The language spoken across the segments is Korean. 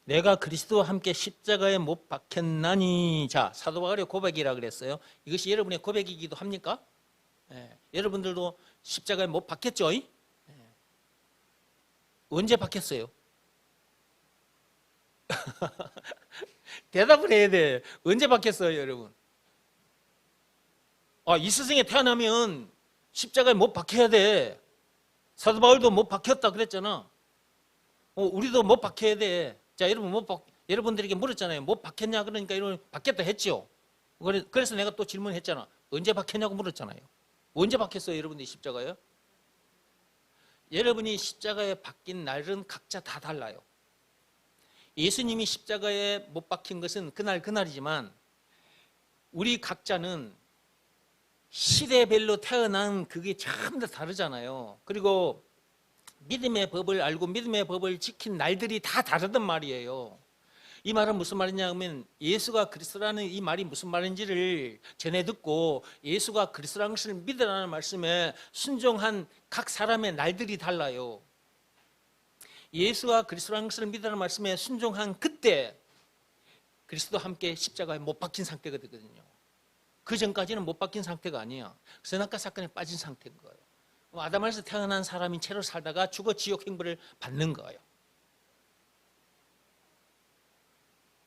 내가 그리스도와 함께 십자가에 못 박혔나니. 자, 사도 바울의 고백이라 그랬어요. 이것이 여러분의 고백이기도 합니까? 여러분들도 십자가에 못 박혔죠? 언제 박혔어요? 대답을 해야 돼. 언제 박혔어요, 여러분? 이 세상에 태어나면 십자가에 못 박혀야 돼. 사도 바울도 못 박혔다 그랬잖아. 우리도 못 박혀야 돼. 자, 여러분들에게 물었잖아요. 못 박혔냐? 그러니까 여러분 박혔다 했죠. 그래서 내가 또 질문했잖아. 언제 박혔냐고 물었잖아요. 언제 박혔어요, 여러분들이 십자가에? 여러분이 십자가에 박힌 날은 각자 다 달라요. 예수님이 십자가에 못 박힌 것은 그날이지만 우리 각자는 시대별로 태어난 그게 참 다 다르잖아요. 그리고 믿음의 법을 알고 믿음의 법을 지킨 날들이 다 다르단 말이에요. 이 말은 무슨 말이냐 하면 예수가 그리스도라는 이 말이 무슨 말인지를 전해 듣고 예수가 그리스도라는 것을 믿으라는 말씀에 순종한 각 사람의 날들이 달라요. 예수가 그리스도라는 것을 믿으라는 말씀에 순종한 그때 그리스도와 함께 십자가에 못 박힌 상태거든요. 그 전까지는 못 박힌 상태가 아니야. 선악과 사건에 빠진 상태인 거예요. 아담에서 태어난 사람이 채로 살다가 죽어 지옥 행벌을 받는 거예요.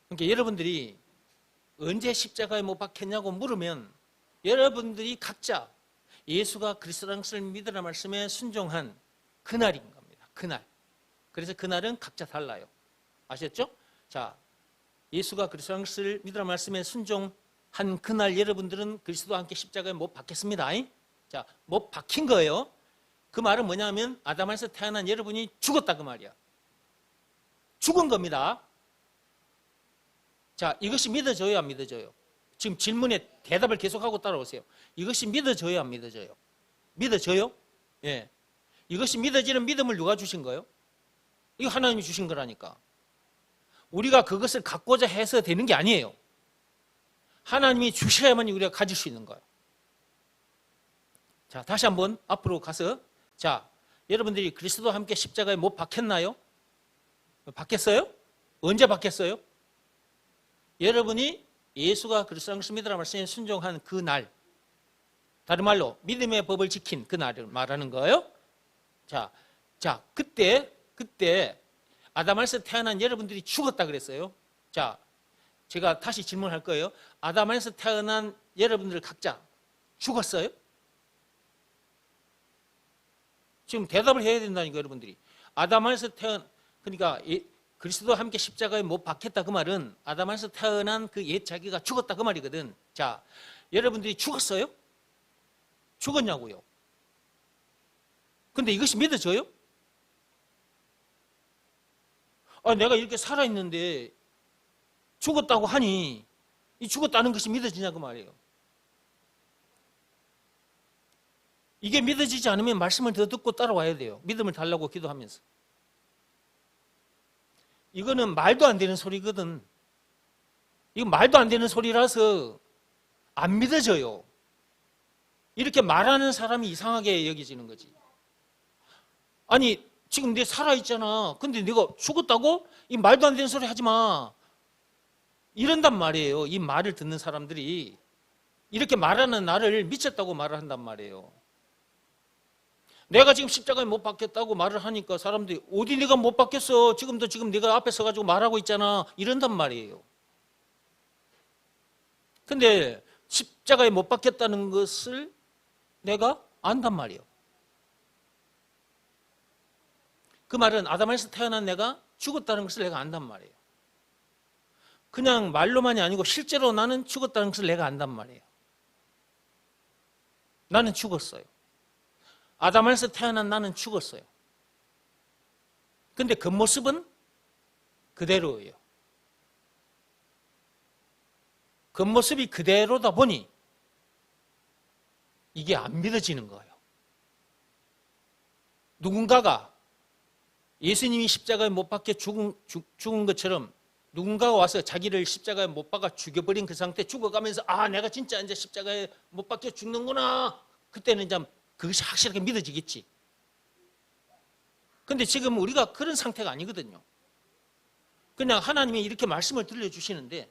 그러니까 여러분들이 언제 십자가에 못 박혔냐고 물으면 여러분들이 각자 예수가 그리스도라는 것을 믿으라는 말씀에 순종한 그날인 겁니다. 그날. 그래서 그날은 각자 달라요. 아셨죠? 자, 예수가 그리스도라는 것을 믿으라는 말씀에 순종한 그날 여러분들은 그리스도와 함께 십자가에 못 박혔습니다. 자, 못 박힌 거예요. 그 말은 뭐냐면 아담에서 태어난 여러분이 죽었다 그 말이야. 죽은 겁니다. 자, 이것이 믿어져요, 안 믿어져요? 지금 질문에 대답을 계속하고 따라오세요. 이것이 믿어져요, 안 믿어져요? 믿어져요? 예. 이것이 믿어지는 믿음을 누가 주신 거예요? 이거 하나님이 주신 거라니까. 우리가 그것을 갖고자 해서 되는 게 아니에요. 하나님이 주셔야만 우리가 가질 수 있는 거예요. 자, 다시 한번 앞으로 가서, 자, 여러분들이 그리스도와 함께 십자가에 못 박혔나요? 박혔어요? 언제 박혔어요? 여러분이 예수가 그리스도라는 것을 믿으라는 말씀에 순종한 그 날, 다른 말로 믿음의 법을 지킨 그 날을 말하는 거예요. 자, 그때 아담에서 태어난 여러분들이 죽었다 그랬어요. 자, 제가 다시 질문할 거예요. 아담에서 태어난 여러분들 각자 죽었어요? 지금 대답을 해야 된다니까 여러분들이. 아담에서 그러니까 그리스도와 함께 십자가에 못 박혔다 그 말은 아담에서 태어난 그 옛 자기가 죽었다 그 말이거든. 자, 여러분들이 죽었어요? 죽었냐고요? 근데 이것이 믿어져요? 내가 이렇게 살아있는데 죽었다고 하니 이 죽었다는 것이 믿어지냐 그 말이에요. 이게 믿어지지 않으면 말씀을 더 듣고 따라와야 돼요. 믿음을 달라고 기도하면서. 이거는 말도 안 되는 소리거든. 이거 말도 안 되는 소리라서 안 믿어져요. 이렇게 말하는 사람이 이상하게 여겨지는 거지. 아니, 지금 내 살아있잖아. 근데 내가 죽었다고? 이 말도 안 되는 소리 하지 마. 이런단 말이에요. 이 말을 듣는 사람들이. 이렇게 말하는 나를 미쳤다고 말을 한단 말이에요. 내가 지금 십자가에 못 박혔다고 말을 하니까 사람들이 어디 네가 못 박혔어? 지금 네가 앞에 서가지고 말하고 있잖아. 이런단 말이에요. 근데 십자가에 못 박혔다는 것을 내가 안단 말이에요. 그 말은 아담에서 태어난 내가 죽었다는 것을 내가 안단 말이에요. 그냥 말로만이 아니고 실제로 나는 죽었다는 것을 내가 안단 말이에요. 나는 죽었어요. 아담에서 태어난 나는 죽었어요. 근데 겉모습은 그대로예요. 겉모습이 그대로다 보니 이게 안 믿어지는 거예요. 누군가가 예수님이 십자가에 못 박혀 죽은 것처럼 누군가가 와서 자기를 십자가에 못 박아 죽여버린 그 상태 죽어가면서 내가 진짜 이제 십자가에 못 박혀 죽는구나. 그때는 이제 그것이 확실하게 믿어지겠지. 근데 지금 우리가 그런 상태가 아니거든요. 그냥 하나님이 이렇게 말씀을 들려주시는데,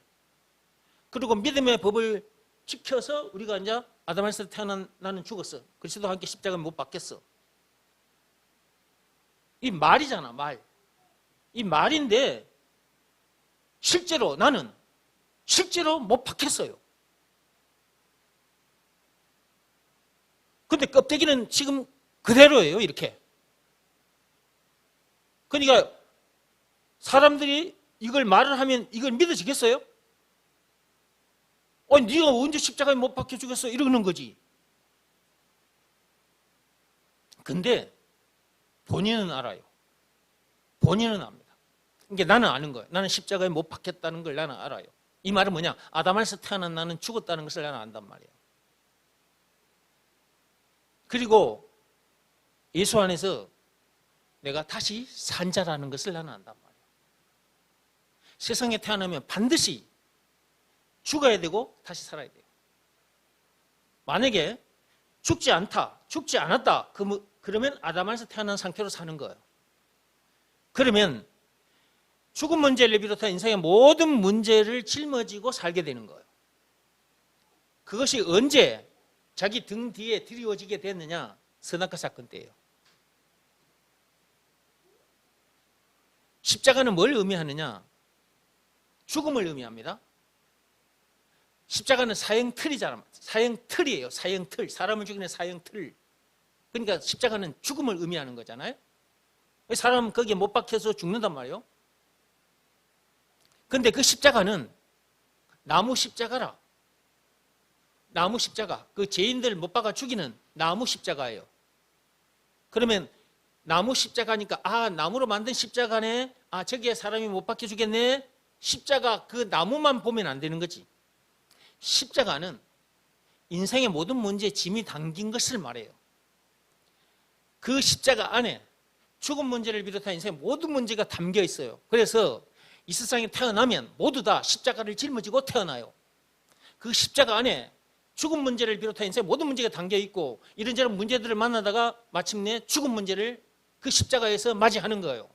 그리고 믿음의 법을 지켜서 우리가 이제 아담에서 태어난 나는 죽었어. 그리스도와 함께 십자가에 못 박혔어. 이 말이잖아, 말. 이 말인데 실제로 나는 실제로 못 박혔어요. 근데 껍데기는 지금 그대로예요, 이렇게. 그러니까 사람들이 이걸 말을 하면 이걸 믿어지겠어요? 네가 언제 십자가에 못 박혀 죽였어? 이러는 거지. 근데 본인은 알아요. 본인은 압니다. 그러니까 나는 아는 거예요. 나는 십자가에 못 박혔다는 걸 나는 알아요. 이 말은 뭐냐? 아담에서 태어난 나는 죽었다는 것을 나는 안단 말이에요. 그리고 예수 안에서 내가 다시 산 자라는 것을 나는 안단 말이에요. 세상에 태어나면 반드시 죽어야 되고 다시 살아야 돼요. 만약에 죽지 않다, 죽지 않았다, 그러면 아담 안에서 태어난 상태로 사는 거예요. 그러면 죽음 문제를 비롯한 인생의 모든 문제를 짊어지고 살게 되는 거예요. 그것이 언제 자기 등 뒤에 드리워지게 됐느냐? 선악과 사건 때예요. 십자가는 뭘 의미하느냐? 죽음을 의미합니다. 십자가는 사형틀이잖아. 사형틀이에요. 사형틀. 사람을 죽이는 사형틀. 그러니까 십자가는 죽음을 의미하는 거잖아요. 사람 거기에 못 박혀서 죽는단 말이에요. 근데 그 십자가는 나무 십자가라. 나무 십자가. 그 죄인들 못 박아 죽이는 나무 십자가예요. 그러면 나무 십자가니까 나무로 만든 십자가네. 저기에 사람이 못 박혀 죽겠네. 십자가 그 나무만 보면 안 되는 거지. 십자가는 인생의 모든 문제에 짐이 담긴 것을 말해요. 그 십자가 안에 죽음 문제를 비롯한 인생의 모든 문제가 담겨 있어요. 그래서 이 세상에 태어나면 모두 다 십자가를 짊어지고 태어나요. 그 십자가 안에 죽음 문제를 비롯한 인생의 모든 문제가 담겨 있고 이런저런 문제들을 만나다가 마침내 죽음 문제를 그 십자가에서 맞이하는 거예요.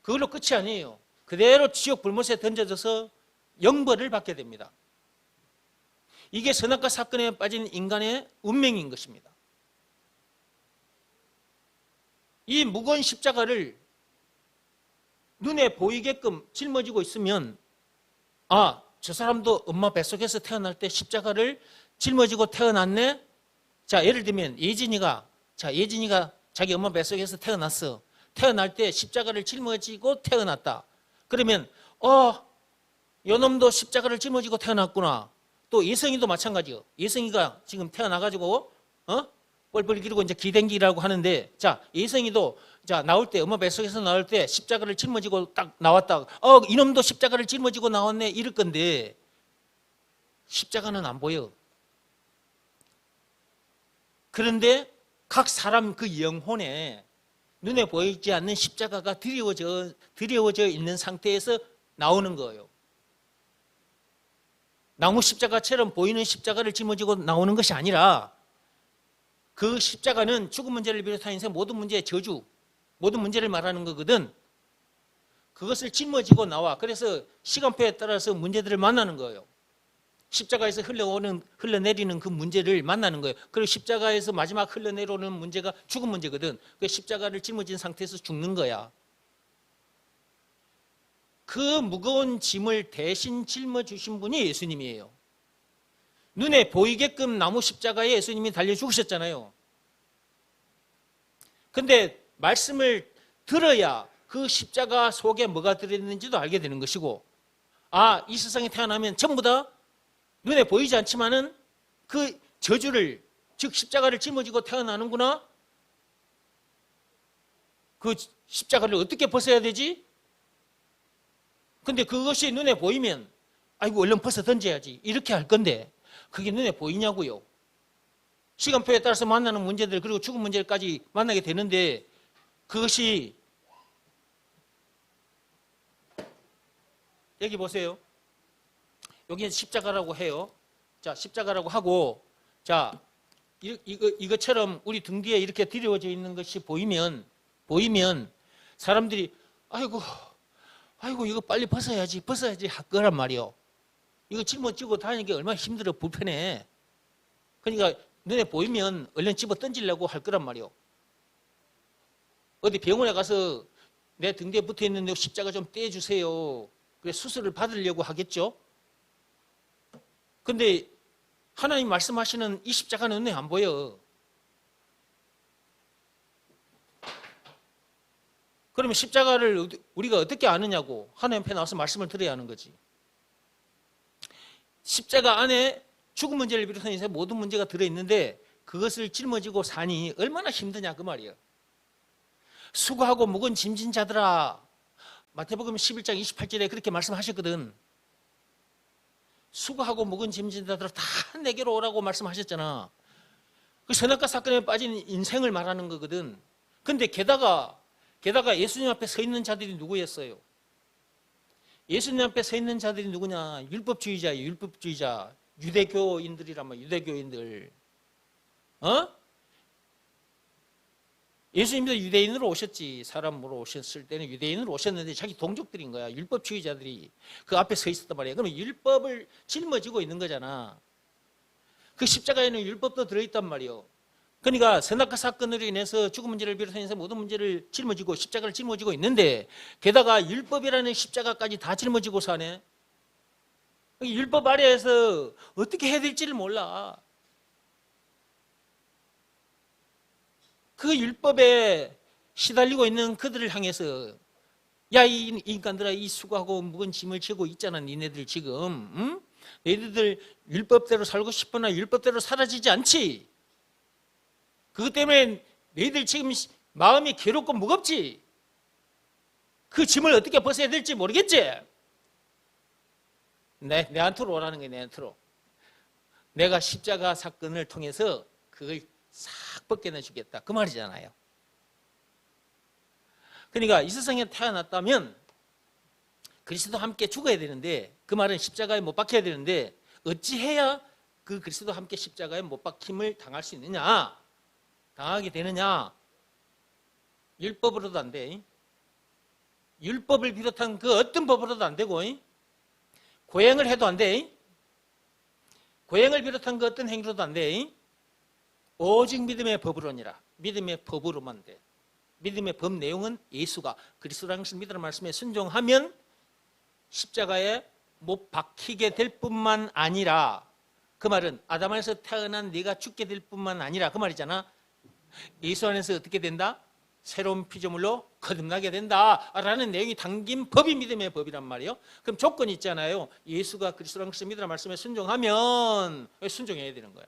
그걸로 끝이 아니에요. 그대로 지옥 불못에 던져져서 영벌을 받게 됩니다. 이게 선악과 사건에 빠진 인간의 운명인 것입니다. 이 무거운 십자가를 눈에 보이게끔 짊어지고 있으면 저 사람도 엄마 뱃속에서 태어날 때 십자가를 짊어지고 태어났네. 자, 예를 들면 예진이가 자기 엄마 뱃속에서 태어났어. 태어날 때 십자가를 짊어지고 태어났다. 그러면 요놈도 십자가를 짊어지고 태어났구나. 또 예성이도 마찬가지요. 예성이가 지금 태어나가지고 뻘뻘 기르고 이제 기댕기라고 하는데, 자, 예성이도 나올 때 엄마 뱃속에서 나올 때 십자가를 짊어지고 딱 나왔다. 이놈도 십자가를 짊어지고 나왔네 이럴 건데 십자가는 안 보여. 그런데 각 사람 그 영혼에 눈에 보이지 않는 십자가가 드리워져 있는 상태에서 나오는 거예요. 나무 십자가처럼 보이는 십자가를 짊어지고 나오는 것이 아니라 그 십자가는 죽음 문제를 비롯한 인생 모든 문제의 저주, 모든 문제를 말하는 거거든. 그것을 짊어지고 나와. 그래서 시간표에 따라서 문제들을 만나는 거예요. 십자가에서 흘러내리는 그 문제를 만나는 거예요. 그리고 십자가에서 마지막 흘러내려오는 문제가 죽음 문제거든. 그 십자가를 짊어진 상태에서 죽는 거야. 그 무거운 짐을 대신 짊어주신 분이 예수님이에요. 눈에 보이게끔 나무 십자가에 예수님이 달려 죽으셨잖아요. 근데 말씀을 들어야 그 십자가 속에 뭐가 들어있는지도 알게 되는 것이고, 이 세상에 태어나면 전부 다 눈에 보이지 않지만은 그 저주를, 즉 십자가를 짊어지고 태어나는구나. 그 십자가를 어떻게 벗어야 되지? 근데 그것이 눈에 보이면 얼른 벗어 던져야지 이렇게 할 건데 그게 눈에 보이냐고요. 시간표에 따라서 만나는 문제들 그리고 죽음 문제까지 만나게 되는데 그것이 여기 보세요. 여기 십자가라고 해요. 자, 십자가라고 하고, 자, 이것처럼 우리 등 뒤에 이렇게 드리워져 있는 것이 보이면 사람들이 아이고 이거 빨리 벗어야지 할 거란 말이요. 이거 짊어지고 다니는 게 얼마나 힘들어 불편해. 그러니까 눈에 보이면 얼른 집어 던지려고 할 거란 말이요. 어디 병원에 가서 내 등 뒤에 붙어 있는 십자가 좀 떼주세요. 그래 수술을 받으려고 하겠죠. 근데 하나님 말씀하시는 이 십자가는 눈에 안 보여. 그러면 십자가를 우리가 어떻게 아느냐고 하나님 앞에 나와서 말씀을 드려야 하는 거지. 십자가 안에 죽음 문제를 비롯한 인생의 모든 문제가 들어있는데 그것을 짊어지고 사니 얼마나 힘드냐 그 말이에요. 수고하고 무거운 짐진 자들아, 마태복음 11장 28절에 그렇게 말씀하셨거든. 수고하고 무거운 짐진 자들아 다 내게로 오라고 말씀하셨잖아. 그 선악과 사건에 빠진 인생을 말하는 거거든. 근데 게다가 예수님 앞에 서 있는 자들이 누구였어요? 예수님 앞에 서 있는 자들이 누구냐? 율법주의자예요. 율법주의자. 유대교인들이란 말이야. 유대교인들. 예수님도 유대인으로 오셨지. 사람으로 오셨을 때는 유대인으로 오셨는데 자기 동족들인 거야. 율법주의자들이 그 앞에 서 있었단 말이야. 그러면 율법을 짊어지고 있는 거잖아. 그 십자가에는 율법도 들어있단 말이요. 그러니까 선악과 사건으로 인해서 죽음 문제를 비롯해서 모든 문제를 짊어지고 십자가를 짊어지고 있는데 게다가 율법이라는 십자가까지 다 짊어지고 사네. 율법 아래에서 어떻게 해야 될지를 몰라. 그 율법에 시달리고 있는 그들을 향해서 야 이 인간들아 이 수고하고 무거운 짐을 지고 있잖아. 니네들 지금 응? 너희들 율법대로 살고 싶으나 율법대로 사라지지 않지. 그것 때문에 너희들 지금 마음이 괴롭고 무겁지. 그 짐을 어떻게 벗어야 될지 모르겠지. 내한테로 오라는 거야. 내한테로. 내가 십자가 사건을 통해서 그걸 싹 벗겨내주겠다 그 말이잖아요. 그러니까 이 세상에 태어났다면 그리스도와 함께 죽어야 되는데 그 말은 십자가에 못 박혀야 되는데 어찌해야 그 그리스도와 함께 십자가에 못 박힘을 당할 수 있느냐? 당하게 되느냐? 율법으로도 안 돼. 율법을 비롯한 그 어떤 법으로도 안 되고 고행을 해도 안 돼. 고행을 비롯한 그 어떤 행위로도 안 돼. 오직 믿음의 법으로니라. 믿음의 법으로만 돼. 믿음의 법 내용은 예수가 그리스도라는 것을 믿으라는 말씀에 순종하면 십자가에 못 박히게 될 뿐만 아니라 그 말은 아담 안에서 태어난 네가 죽게 될 뿐만 아니라 그 말이잖아. 예수 안에서 어떻게 된다? 새로운 피조물로 거듭나게 된다라는 내용이 담긴 법이 믿음의 법이란 말이에요. 그럼 조건이 있잖아요. 예수가 그리스도라는 것을 믿으라는 말씀에 순종하면 순종해야 되는 거야.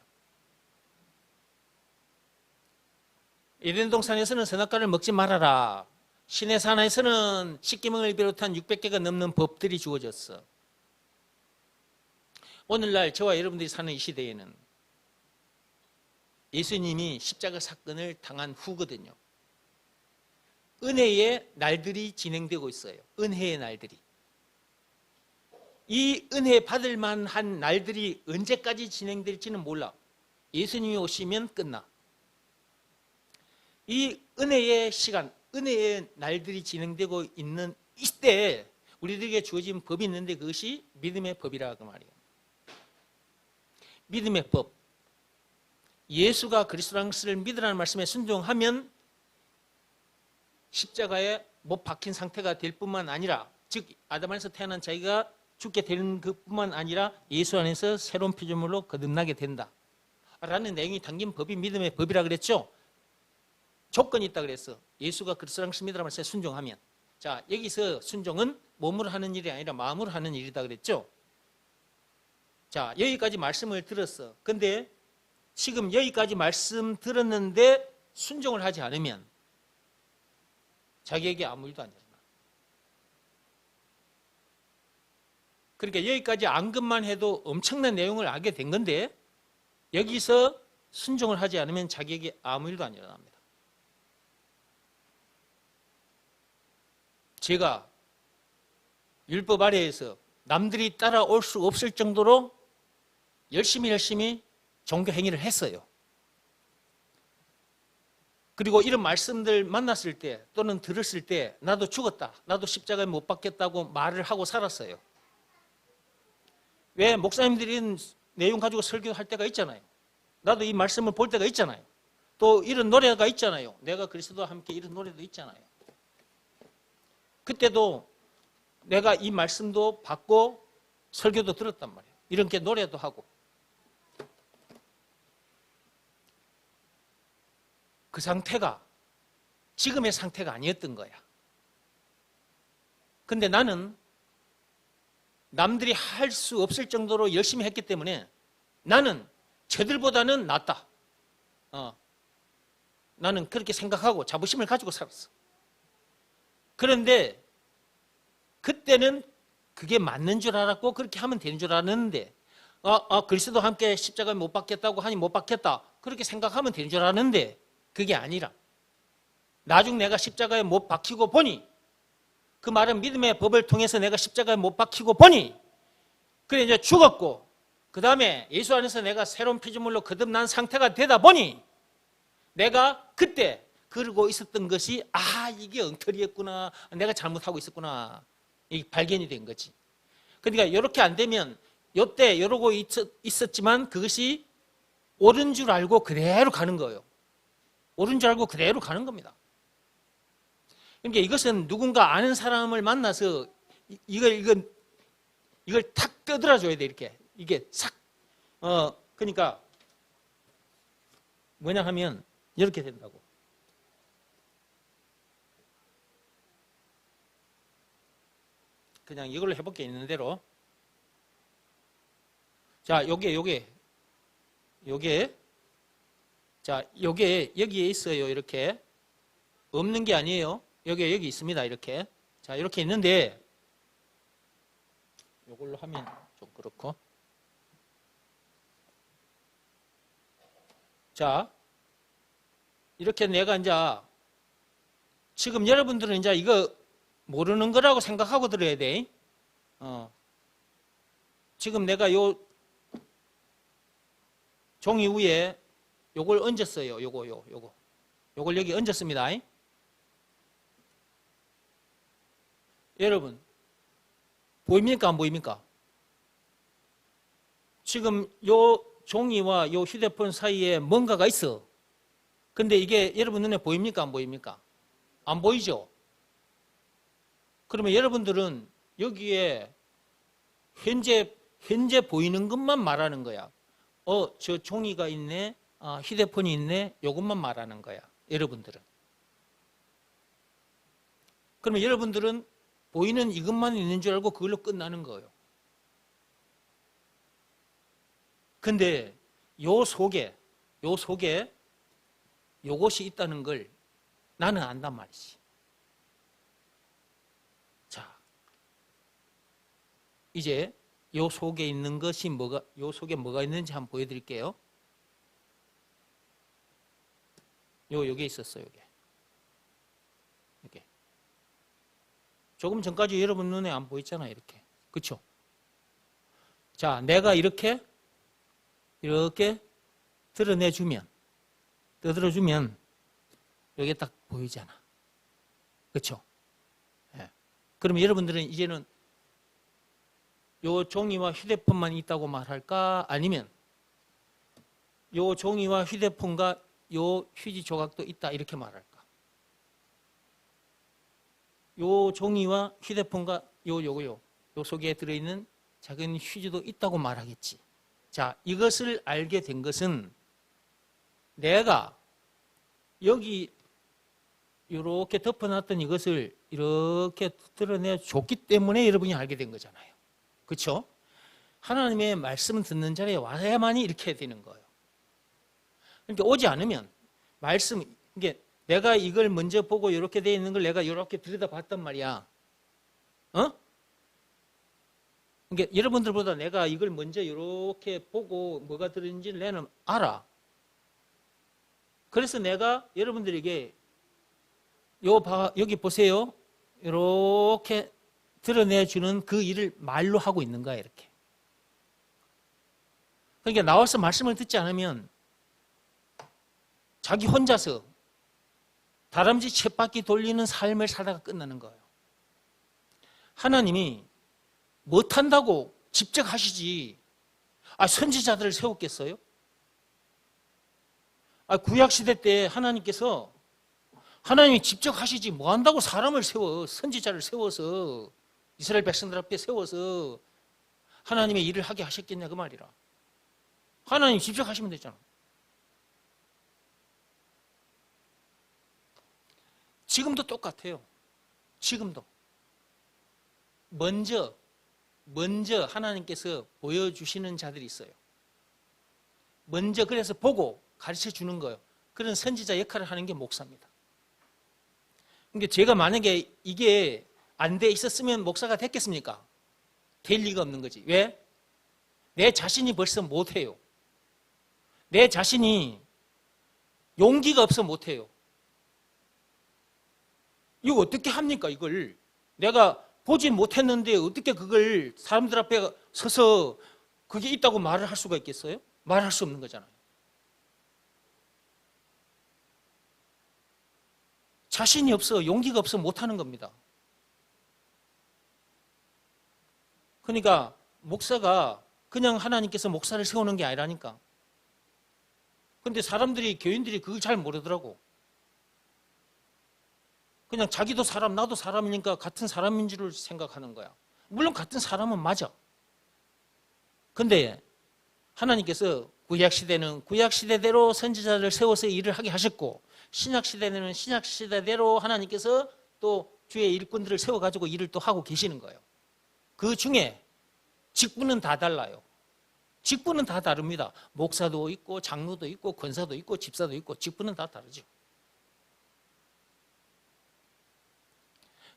에덴 동산에서는 선악과를 먹지 말아라. 신의 산에서는 십계명을 비롯한 600개가 넘는 법들이 주어졌어. 오늘날 저와 여러분들이 사는 이 시대에는 예수님이 십자가 사건을 당한 후거든요. 은혜의 날들이 진행되고 있어요. 은혜의 날들이. 이 은혜 받을 만한 날들이 언제까지 진행될지는 몰라. 예수님이 오시면 끝나. 이 은혜의 시간, 은혜의 날들이 진행되고 있는 이때 우리들에게 주어진 법이 있는데 그것이 믿음의 법이라고 말이에요. 믿음의 법. 예수가 그리스도라는 것을 믿으라는 말씀에 순종하면 십자가에 못 박힌 상태가 될 뿐만 아니라 즉 아담 안에서 태어난 자기가 죽게 되는 것뿐만 아니라 예수 안에서 새로운 피조물로 거듭나게 된다 라는 내용이 담긴 법이 믿음의 법이라 그랬죠. 조건이 있다 그랬어. 예수가 그리스도라는 것을 믿으라는 말씀에 순종하면. 자, 여기서 순종은 몸으로 하는 일이 아니라 마음으로 하는 일이다 그랬죠. 자, 여기까지 말씀을 들었어. 근데 지금 여기까지 말씀 들었는데 순종을 하지 않으면 자기에게 아무 일도 안 일어나. 그러니까 여기까지 언급만 해도 엄청난 내용을 알게 된 건데 여기서 순종을 하지 않으면 자기에게 아무 일도 안 일어납니다. 제가 율법 아래에서 남들이 따라올 수 없을 정도로 열심히 종교 행위를 했어요. 그리고 이런 말씀들 만났을 때 또는 들었을 때 나도 죽었다, 나도 십자가에 못 박겠다고 말을 하고 살았어요. 왜? 목사님들이 이런 내용 가지고 설교할 때가 있잖아요. 나도 이 말씀을 볼 때가 있잖아요. 또 이런 노래가 있잖아요. 내가 그리스도와 함께 이런 노래도 있잖아요. 그때도 내가 이 말씀도 받고 설교도 들었단 말이에요. 이렇게 노래도 하고. 그 상태가 지금의 상태가 아니었던 거야. 근데 나는 남들이 할 수 없을 정도로 열심히 했기 때문에 나는 쟤들보다는 낫다. 나는 그렇게 생각하고 자부심을 가지고 살았어. 그런데 그때는 그게 맞는 줄 알았고 그렇게 하면 되는 줄 알았는데 그리스도와 함께 십자가에 못 박겠다고 하니 못 박겠다. 그렇게 생각하면 되는 줄 알았는데 그게 아니라 나중 내가 십자가에 못 박히고 보니 그 말은 믿음의 법을 통해서 내가 십자가에 못 박히고 보니 그래 이제 죽었고 그 다음에 예수 안에서 내가 새로운 피조물로 거듭난 상태가 되다 보니 내가 그때 그러고 있었던 것이 이게 엉터리였구나, 내가 잘못하고 있었구나, 이 발견이 된 거지. 그러니까 이렇게 안 되면 이때 이러고 있었지만 그것이 옳은 줄 알고 그대로 가는 거예요. 옳은 줄 알고 그대로 가는 겁니다. 그러니까 이것은 누군가 아는 사람을 만나서 이걸 탁 껴들어줘야 돼. 이게 싹. 그러니까 뭐냐 하면 이렇게 된다고. 그냥 이걸로 해볼게. 있는 대로. 자, 요게 자, 요게 여기에 있어요. 이렇게 없는 게 아니에요. 여기 있습니다. 이렇게. 자, 이렇게 있는데 요걸로 하면 좀 그렇고. 자, 이렇게 내가 이제 지금 여러분들은 이제 이거 모르는 거라고 생각하고 들어야 돼. 지금 내가 요 종이 위에 요걸 얹었어요. 요걸 여기 얹었습니다. 여러분, 보입니까? 안 보입니까? 지금 요 종이와 요 휴대폰 사이에 뭔가가 있어. 근데 이게 여러분 눈에 보입니까? 안 보입니까? 안 보이죠? 그러면 여러분들은 여기에 현재 보이는 것만 말하는 거야. 저 종이가 있네, 휴대폰이 있네, 이것만 말하는 거야. 여러분들은. 그러면 여러분들은 보이는 이것만 있는 줄 알고 그걸로 끝나는 거예요. 근데 요 속에 요것이 있다는 걸 나는 안단 말이지. 자, 이제 요 속에 있는 것이 요 속에 뭐가 있는지 한번 보여드릴게요. 요게 있었어요. 요게. 조금 전까지 여러분 눈에 안 보였잖아요. 이렇게. 그렇죠? 자, 내가 이렇게 떠들어주면 여기에 딱 보이잖아. 그렇죠? 예. 그러면 여러분들은 이제는 요 종이와 휴대폰만 있다고 말할까? 아니면 요 종이와 휴대폰과 요 휴지 조각도 있다 이렇게 말할까? 요 종이와 휴대폰과 요 속에 들어있는 작은 휴지도 있다고 말하겠지. 자, 이것을 알게 된 것은 내가 여기 이렇게 덮어놨던 이것을 이렇게 드러내 줬기 때문에 여러분이 알게 된 거잖아요. 그렇죠? 하나님의 말씀 듣는 자리에 와야만이 이렇게 되는 거예요. 그러니까 오지 않으면 이게 내가 이걸 먼저 보고 이렇게 되어 있는 걸 내가 이렇게 들여다봤단 말이야. 그러니까 여러분들보다 내가 이걸 먼저 이렇게 보고 뭐가 들어있는지를 나는 알아. 그래서 내가 여러분들에게 여기 보세요. 이렇게 드러내주는 그 일을 말로 하고 있는 거야, 이렇게. 그러니까 나와서 말씀을 듣지 않으면 자기 혼자서 다람쥐 쳇바퀴 돌리는 삶을 살다가 끝나는 거예요. 하나님이 못한다고 직접 하시지, 선지자들을 세웠겠어요? 구약시대 때 하나님이 직접 하시지 뭐 한다고 사람을 선지자를 세워서 이스라엘 백성들 앞에 세워서 하나님의 일을 하게 하셨겠냐 그 말이라. 하나님 직접 하시면 되잖아. 지금도 똑같아요. 지금도 먼저 하나님께서 보여주시는 자들이 있어요. 먼저 그래서 보고 가르쳐 주는 거예요. 그런 선지자 역할을 하는 게 목사입니다. 그러니까 제가 만약에 이게 안 돼 있었으면 목사가 됐겠습니까? 될 리가 없는 거지. 왜? 내 자신이 벌써 못해요. 내 자신이 용기가 없어 못해요. 이거 어떻게 합니까? 이걸 내가 보지 못했는데 어떻게 그걸 사람들 앞에 서서 그게 있다고 말을 할 수가 있겠어요? 말할 수 없는 거잖아요. 자신이 없어, 용기가 없어 못하는 겁니다. 그러니까 목사가 그냥 하나님께서 목사를 세우는 게 아니라니까. 그런데 교인들이 그걸 잘 모르더라고. 그냥 자기도 사람, 나도 사람이니까 같은 사람인 줄 생각하는 거야. 물론 같은 사람은 맞아. 근데 하나님께서 구약시대는 구약시대대로 선지자를 세워서 일을 하게 하셨고, 신약시대는 신약시대대로 하나님께서 또 주의 일꾼들을 세워가지고 일을 또 하고 계시는 거예요. 그 중에 직분은 다 달라요. 직분은 다 다릅니다. 목사도 있고 장로도 있고 권사도 있고 집사도 있고 직분은 다 다르죠.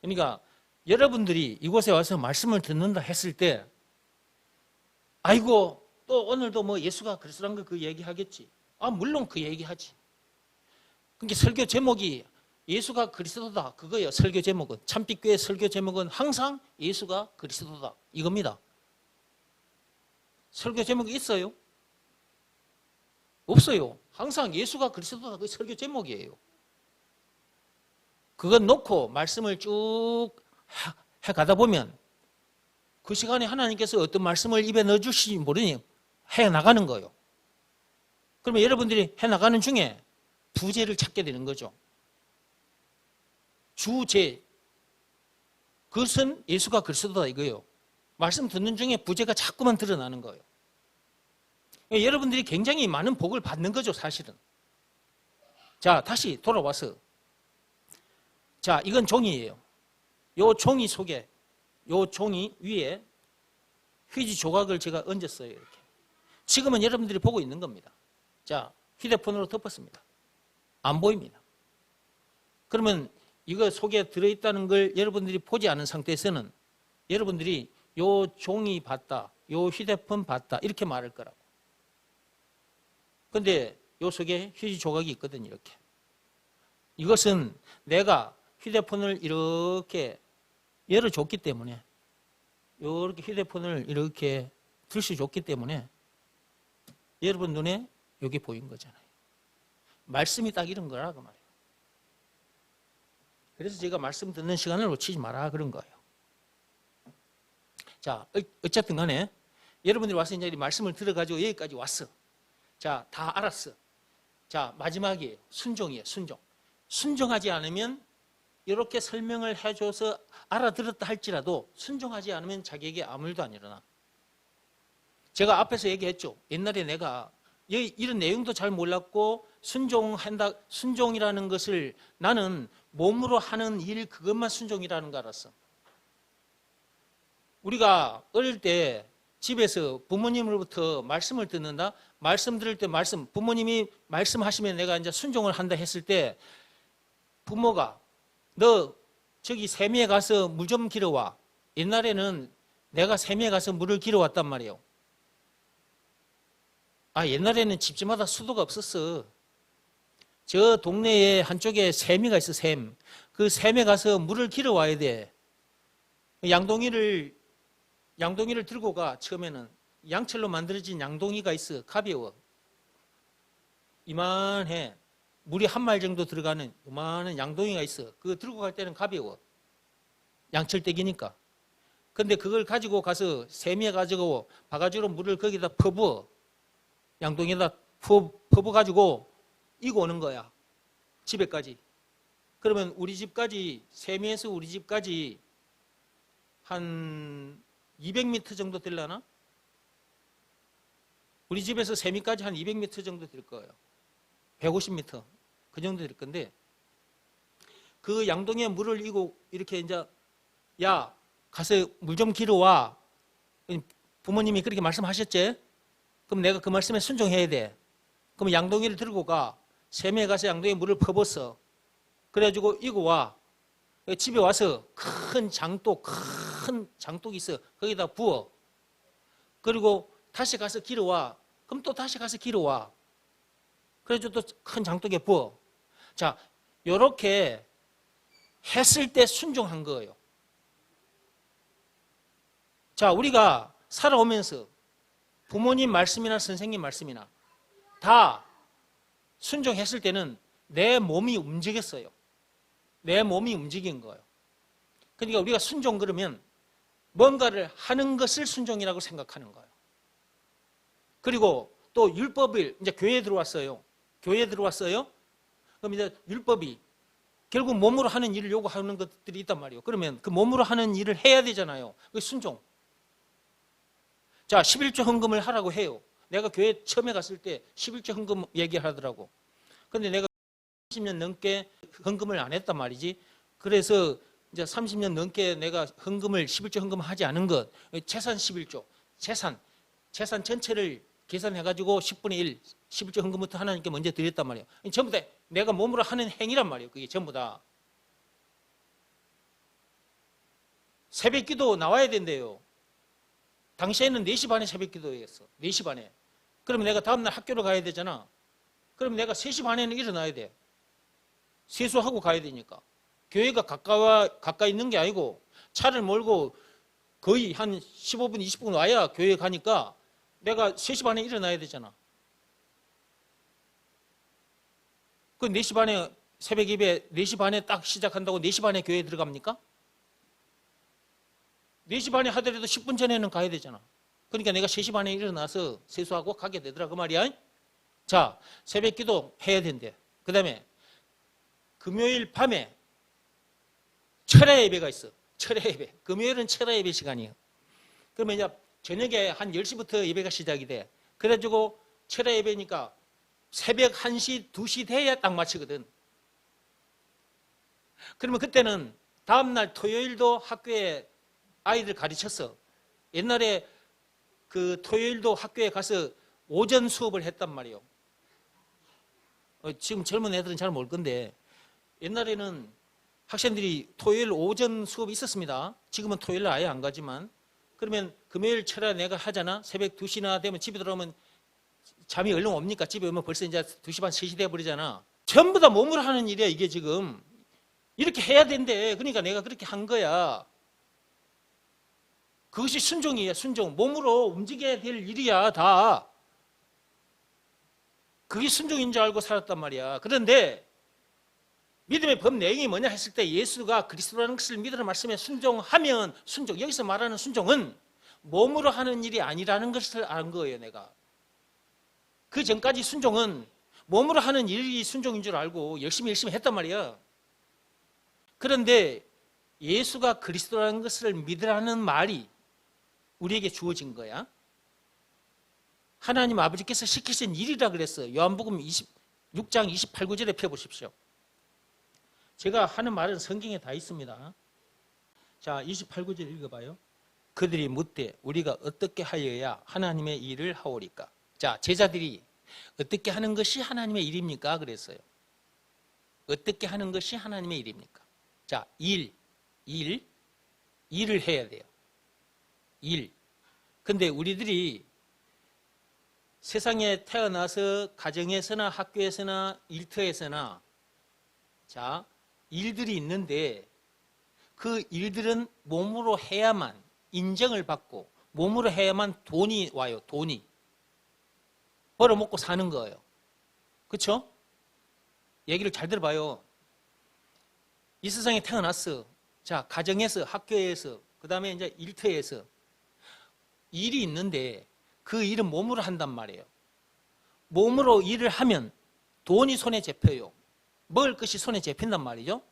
그러니까 여러분들이 이곳에 와서 말씀을 듣는다 했을 때 아이고 또 오늘도 뭐 예수가 그리스도란 거 그 얘기하겠지. 물론 그 얘기하지. 그러니까 설교 제목이 예수가 그리스도다 그거예요. 설교 제목은 참빛교회 설교 제목은 항상 예수가 그리스도다 이겁니다. 설교 제목이 있어요? 없어요. 항상 예수가 그리스도다 그 설교 제목이에요. 그건 놓고 말씀을 쭉 해가다 보면 그 시간에 하나님께서 어떤 말씀을 입에 넣어주실지 모르니 해나가는 거예요. 그러면 여러분들이 해나가는 중에 부제를 찾게 되는 거죠. 주제, 그것은 예수가 그리스도다 이거예요. 말씀 듣는 중에 부제가 자꾸만 드러나는 거예요. 여러분들이 굉장히 많은 복을 받는 거죠, 사실은. 자, 다시 돌아와서. 자, 이건 종이에요. 요 종이 속에, 요 종이 위에 휴지 조각을 제가 얹었어요, 이렇게. 지금은 여러분들이 보고 있는 겁니다. 자, 휴대폰으로 덮었습니다. 안 보입니다. 그러면 이거 속에 들어있다는 걸 여러분들이 보지 않은 상태에서는 여러분들이 요 종이 봤다, 요 휴대폰 봤다 이렇게 말할 거라고. 근데 요 속에 휴지 조각이 있거든요, 이렇게. 이것은 내가 휴대폰을 이렇게 열어줬기 때문에 이렇게 휴대폰을 이렇게 들 수 줬기 때문에 여러분 눈에 여기 보인 거잖아요. 말씀이 딱 이런 거라 그 말이에요. 그래서 제가 말씀 듣는 시간을 놓치지 마라 그런 거예요. 자, 어쨌든 간에 여러분들이 와서 이제 말씀을 들어가지고 여기까지 왔어. 자, 다 알았어. 자, 마지막이에요. 순종이에요. 순종. 순종하지 않으면 이렇게 설명을 해줘서 알아들었다 할지라도 순종하지 않으면 자기에게 아무 일도 안 일어나. 제가 앞에서 얘기했죠. 옛날에 내가 이런 내용도 잘 몰랐고 순종이라는 것을 나는 몸으로 하는 일 그것만 순종이라는 거 알았어. 우리가 어릴 때 집에서 부모님으로부터 말씀을 듣는다. 말씀 들을 때 부모님이 말씀하시면 내가 이제 순종을 한다 했을 때 부모가 너 저기 세미에 가서 물 좀 길어와. 옛날에는 내가 세미에 가서 물을 길어왔단 말이에요. 옛날에는 집집마다 수도가 없었어. 저 동네에 한쪽에 샘이가 있어, 샘. 그 샘에 가서 물을 길어와야 돼. 양동이를 들고 가. 처음에는 양철로 만들어진 양동이가 있어. 가벼워. 이만해. 물이 한 마일 정도 들어가는 요만한 양동이가 있어. 그거 들고 갈 때는 가벼워. 양철대기니까. 근데 그걸 가지고 가서 세미해 가지고 바가지로 물을 거기다 퍼부어. 양동이에다 퍼부 가지고 이고 오는 거야. 집에까지. 그러면 우리 집까지, 세미에서 우리 집까지 한 200m 정도 되려나? 우리 집에서 세미까지 한 200m 정도 될 거예요. 150m. 그 정도 될 건데, 그 양동이에 물을 이고 이렇게 이제, 야, 가서 물 좀 기러 와. 부모님이 그렇게 말씀하셨지? 그럼 내가 그 말씀에 순종해야 돼. 그럼 양동이를 들고 가. 세미에 가서 양동이에 물을 퍼붓어. 그래가지고 이고 와. 집에 와서 큰 장독이 있어. 거기다 부어. 그리고 다시 가서 기러 와. 그럼 또 다시 가서 기러 와. 그래가지고 또 큰 장독에 부어. 자, 요렇게 했을 때 순종한 거예요. 자, 우리가 살아오면서 부모님 말씀이나 선생님 말씀이나 다 순종했을 때는 내 몸이 움직였어요. 내 몸이 움직인 거예요. 그러니까 우리가 순종 그러면 뭔가를 하는 것을 순종이라고 생각하는 거예요. 그리고 또 율법을 이제 교회에 들어왔어요. 교회에 들어왔어요. 그럼 이제 율법이 결국 몸으로 하는 일을 요구하는 것들이 있단 말이에요. 그러면 그 몸으로 하는 일을 해야 되잖아요. 그게 순종. 자, 11조 헌금을 하라고 해요. 내가 교회 처음에 갔을 때 11조 헌금 얘기하더라고. 근데 내가 30년 넘게 헌금을 안 했단 말이지. 그래서 이제 30년 넘게 내가 헌금을 11조 헌금을 하지 않은 것, 재산 11조, 재산 전체를 계산해가지고 10분의 1, 11조 헌금부터 하나님께 먼저 드렸단 말이에요. 전부 다 내가 몸으로 하는 행위란 말이에요. 그게 전부 다. 새벽 기도 나와야 된대요. 당시에는 4시 반에 새벽 기도였어. 4시 반에. 그러면 내가 다음날 학교를 가야 되잖아. 그럼 내가 3시 반에는 일어나야 돼. 세수하고 가야 되니까. 교회가 가까이 있는 게 아니고 차를 몰고 거의 한 15분, 20분 와야 교회 가니까 내가 3시 반에 일어나야 되잖아. 그 4시 반에 새벽 예배 4시 반에 딱 시작한다고 4시 반에 교회에 들어갑니까? 4시 반에 하더라도 10분 전에는 가야 되잖아. 그러니까 내가 3시 반에 일어나서 세수하고 가게 되더라 그 말이야. 자, 새벽 기도 해야 된대. 그 다음에 금요일 밤에 철야 예배가 있어. 철야 예배. 금요일은 철야 예배 시간이에요. 그러면 이제 저녁에 한 10시부터 예배가 시작이 돼. 그래가지고 철야 예배니까 새벽 1시, 2시 돼야 딱 마치거든. 그러면 그때는 다음날 토요일도 학교에 아이들 가르쳤어. 옛날에 그 토요일도 학교에 가서 오전 수업을 했단 말이에요. 지금 젊은 애들은 잘 모를 건데 옛날에는 학생들이 토요일 오전 수업이 있었습니다. 지금은 토요일 아예 안 가지만. 그러면 금요일 철야 내가 하잖아. 새벽 2시나 되면 집에 들어오면 잠이 얼른 옵니까? 집에 오면 벌써 이제 2시 반, 3시 돼버리잖아. 전부 다 몸으로 하는 일이야 이게 지금. 이렇게 해야 된대. 그러니까 내가 그렇게 한 거야. 그것이 순종이야. 순종. 몸으로 움직여야 될 일이야 다. 그게 순종인 줄 알고 살았단 말이야. 그런데 믿음의 법 내용이 뭐냐 했을 때 예수가 그리스도라는 것을 믿으라는 말씀에 순종하면 순종, 여기서 말하는 순종은 몸으로 하는 일이 아니라는 것을 안 거예요 내가. 그 전까지 순종은 몸으로 하는 일이 순종인 줄 알고 열심히 했단 말이야. 그런데 예수가 그리스도라는 것을 믿으라는 말이 우리에게 주어진 거야. 하나님 아버지께서 시키신 일이라 그랬어요. 요한복음 6장 28구절에 펴보십시오. 제가 하는 말은 성경에 다 있습니다. 자, 28구절 읽어봐요. 그들이 묻되 우리가 어떻게 하여야 하나님의 일을 하오리까? 자, 제자들이 어떻게 하는 것이 하나님의 일입니까? 그랬어요. 어떻게 하는 것이 하나님의 일입니까? 자, 일을 해야 돼요. 일. 근데 우리들이 세상에 태어나서 가정에서나 학교에서나 일터에서나 자, 일들이 있는데 그 일들은 몸으로 해야만 인정을 받고 몸으로 해야만 돈이 와요. 돈이. 벌어먹고 사는 거예요. 그렇죠? 얘기를 잘 들어봐요. 이 세상에 태어났어. 자, 가정에서, 학교에서, 그 다음에 이제 일터에서 일이 있는데 그 일은 몸으로 한단 말이에요. 몸으로 일을 하면 돈이 손에 잡혀요. 먹을 것이 손에 잡힌단 말이죠.